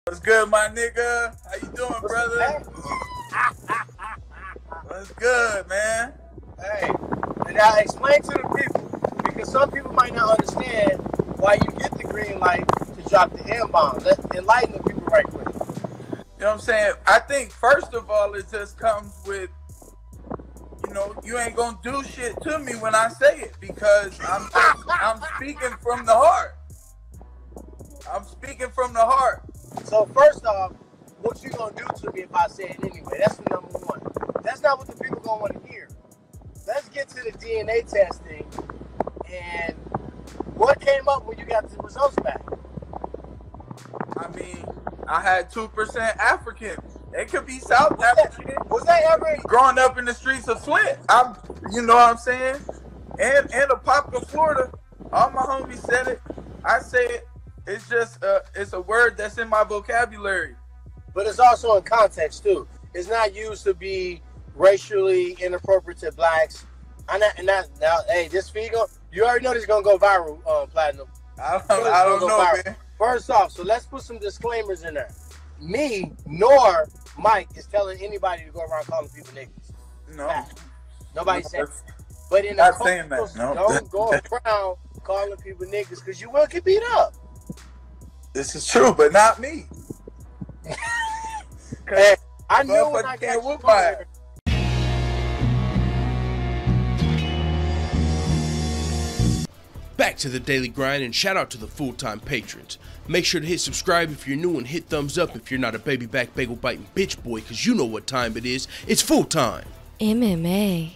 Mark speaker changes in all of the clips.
Speaker 1: What's good, my nigga? How you doing, brother? What's good, man?
Speaker 2: Hey, now explain to the people, because some people might not understand why you get the green light to drop the M-bomb. Let's enlighten the people right quick.
Speaker 1: You know what I'm saying? I think, first of all, it just comes with, you know, you ain't gonna do shit to me when I say it, because I'm speaking from the heart. I'm speaking from the heart.
Speaker 2: So first off, what you gonna do to me if I say it anyway? That's the number one. That's not what the people gonna want to hear. Let's get to the DNA testing and what came up when you got the results back.
Speaker 1: I mean, I had 2% African. It could be South African.
Speaker 2: Was that ever
Speaker 1: growing up in the streets of Flint? You know what I'm saying? And a pop of Florida. All my homies said it. I say it. It's just it's a word that's in my vocabulary.
Speaker 2: But it's also in context too. It's not used to be racially inappropriate to blacks. Now, hey, this Figo, you already know this is gonna go viral, Platinum.
Speaker 1: I don't know, man.
Speaker 2: First off, so let's put some disclaimers in there. Me nor Mike is telling anybody to go around calling people niggas.
Speaker 1: No,
Speaker 2: nobody said it. But in the
Speaker 1: saying that. No.
Speaker 2: Don't go around calling people niggas because you will get beat up.
Speaker 1: This is true, but not me.
Speaker 2: Hey, I knew when I got you fired.
Speaker 3: Back to the daily grind, and shout out to the full-time patrons. Make sure to hit subscribe if you're new and hit thumbs up if you're not a baby back bagel biting bitch boy, because you know what time it is. It's full time.
Speaker 4: MMA.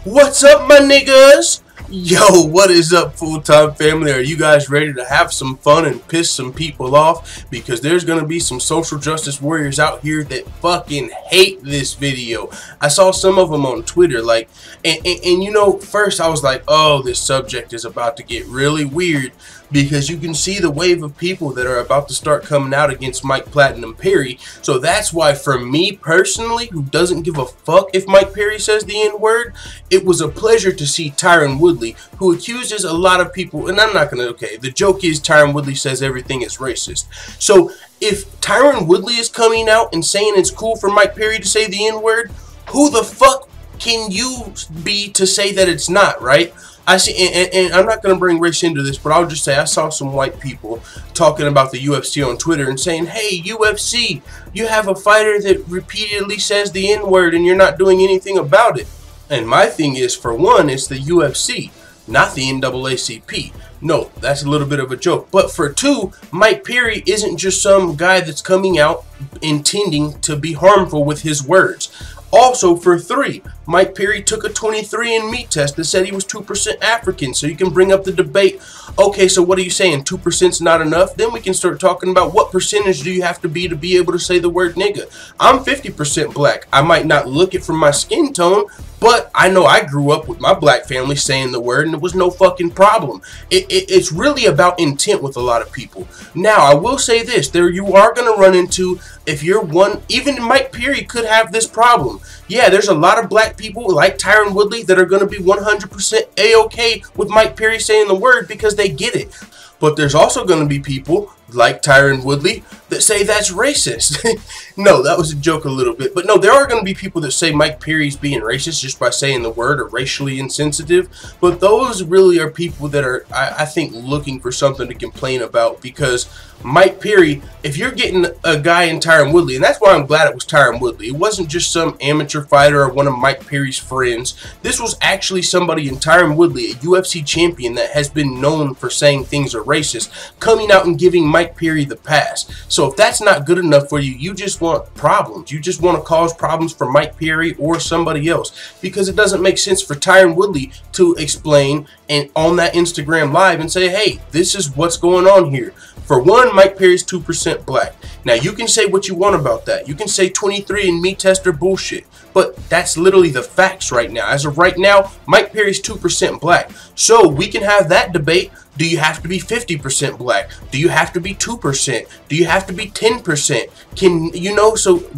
Speaker 3: What's up, my niggas? Yo, what is up, full-time family? Are you guys ready to have some fun and piss some people off? Because there's gonna be some social justice warriors out here that fucking hate this video. I saw some of them on Twitter, like, and you know, first I was like, oh, this subject is about to get really weird, because you can see the wave of people that are about to start coming out against Mike Platinum Perry. So that's why, for me personally, who doesn't give a fuck if Mike Perry says the N-word, it was a pleasure to see Tyron Woodley, who accuses a lot of people, and I'm not gonna, okay, the joke is Tyron Woodley says everything is racist. So if Tyron Woodley is coming out and saying it's cool for Mike Perry to say the N-word, who the fuck can you be to say that it's not, right? I see, and I'm not going to bring race into this, but I'll just say I saw some white people talking about the UFC on Twitter and saying, hey, UFC, you have a fighter that repeatedly says the N-word and you're not doing anything about it. And my thing is, for one, it's the UFC, not the NAACP. No, that's a little bit of a joke. But for two, Mike Perry isn't just some guy that's coming out intending to be harmful with his words. Also, for three, Mike Perry took a 23andMe test that said he was 2% African, so you can bring up the debate, okay, so what are you saying, 2%'s not enough? Then we can start talking about what percentage do you have to be able to say the word nigga. I'm 50% black. I might not look it from my skin tone, but I know I grew up with my black family saying the word, and it was no fucking problem. It's really about intent with a lot of people. Now, I will say this, there you are going to run into, if you're one, even Mike Perry could have this problem. Yeah, there's a lot of black people like Tyron Woodley that are going to be 100% A-okay with Mike Perry saying the word because they get it. But there's also going to be people like Tyron Woodley that say that's racist. No, that was a joke a little bit. But no, there are going to be people that say Mike Perry's being racist just by saying the word or racially insensitive. But those really are people that are, I think, looking for something to complain about, because Mike Perry, if you're getting a guy in Tyron Woodley, and that's why I'm glad it was Tyron Woodley. It wasn't just some amateur fighter or one of Mike Perry's friends. This was actually somebody in Tyron Woodley, a UFC champion that has been known for saying things are racist, coming out and giving Mike Perry the pass. So if that's not good enough for you, you just want problems. You just want to cause problems for Mike Perry or somebody else, because it doesn't make sense for Tyron Woodley to explain and on that Instagram live and say, hey, this is what's going on here. For one, Mike Perry's 2% black. Now, you can say what you want about that. You can say 23andMe test are bullshit. But that's literally the facts right now. As of right now, Mike Perry's 2% black. So we can have that debate. Do you have to be 50% black? Do you have to be 2%? Do you have to be 10%? Can, you know, so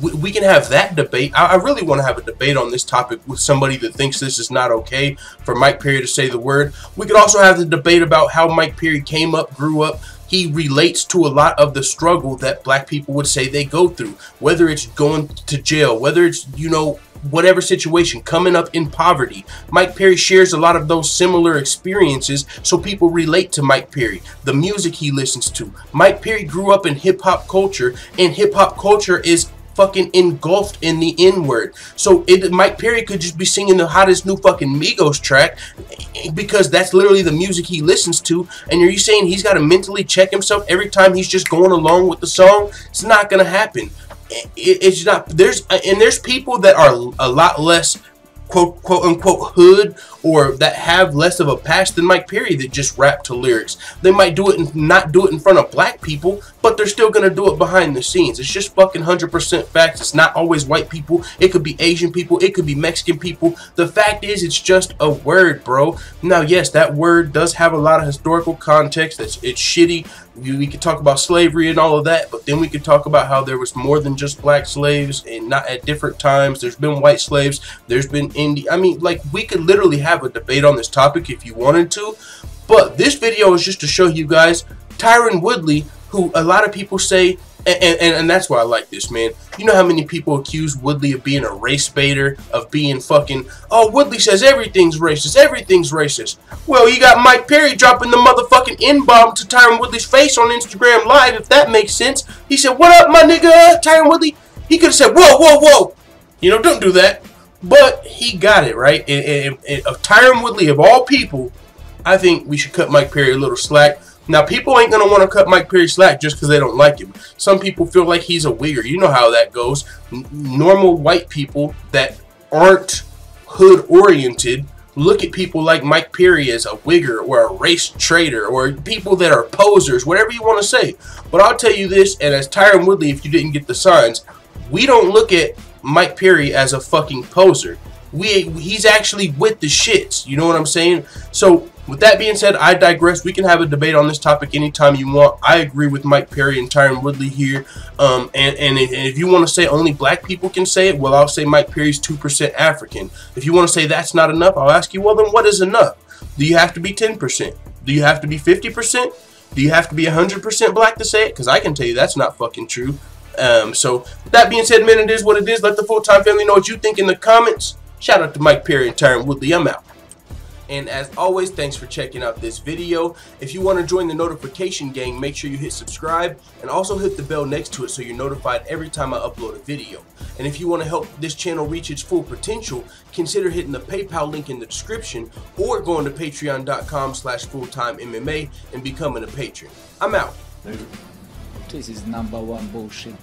Speaker 3: we can have that debate. I really want to have a debate on this topic with somebody that thinks this is not okay for Mike Perry to say the word. We could also have the debate about how Mike Perry came up, grew up, he relates to a lot of the struggle that black people would say they go through, whether it's going to jail, whether it's, you know, whatever situation, coming up in poverty. Mike Perry shares a lot of those similar experiences, so people relate to Mike Perry, the music he listens to. Mike Perry grew up in hip-hop culture, and hip-hop culture is fucking engulfed in the N-word. So Mike Perry could just be singing the hottest new fucking Migos track because that's literally the music he listens to. And are you saying he's got to mentally check himself every time he's just going along with the song? It's not gonna happen. It's not. There's people that are a lot less quote unquote hood, or that have less of a past than Mike Perry, that just rap to lyrics. They might do it and not do it in front of black people, but they're still gonna do it behind the scenes. It's just fucking 100% facts. It's not always white people. It could be Asian people. It could be Mexican people. The fact is, it's just a word, bro. Now, yes, that word does have a lot of historical context. It's shitty. We could talk about slavery and all of that, but then we could talk about how there was more than just black slaves, and not at different times. There's been white slaves. There's been I mean, like, we could literally have a debate on this topic if you wanted to, but this video is just to show you guys Tyron Woodley, who a lot of people say, and that's why I like this, man. You know how many people accuse Woodley of being a race baiter, of being fucking, oh, Woodley says everything's racist, everything's racist. Well, you got Mike Perry dropping the motherfucking N-bomb to Tyron Woodley's face on Instagram Live, if that makes sense. He said, what up, my nigga, Tyron Woodley? He could have said, whoa, whoa, whoa. You know, don't do that. But he got it, right? And of Tyron Woodley, of all people, I think we should cut Mike Perry a little slack. Now, people ain't going to want to cut Mike Perry slack just because they don't like him. Some people feel like he's a wigger. You know how that goes. Normal white people that aren't hood-oriented look at people like Mike Perry as a wigger or a race traitor, or people that are posers, whatever you want to say. But I'll tell you this, and as Tyron Woodley, if you didn't get the signs, we don't look at Mike Perry as a fucking poser. He's actually with the shits. You know what I'm saying? So, with that being said, I digress. We can have a debate on this topic anytime you want. I agree with Mike Perry and Tyron Woodley here. And if you want to say only black people can say it, well, I'll say Mike Perry's 2% African. If you want to say that's not enough, I'll ask you, well, then what is enough? Do you have to be 10%? Do you have to be 50%? Do you have to be 100% black to say it? Because I can tell you that's not fucking true. So, with that being said, man, it is what it is. Let the full-time family know what you think in the comments. Shout out to Mike Perry and Tyron Woodley. I'm out. And as always, thanks for checking out this video. If you want to join the notification gang, make sure you hit subscribe and also hit the bell next to it so you're notified every time I upload a video. And if you want to help this channel reach its full potential, consider hitting the PayPal link in the description or going to patreon.com/fulltimemma and becoming a patron. I'm out.
Speaker 4: This is #1 bullshit.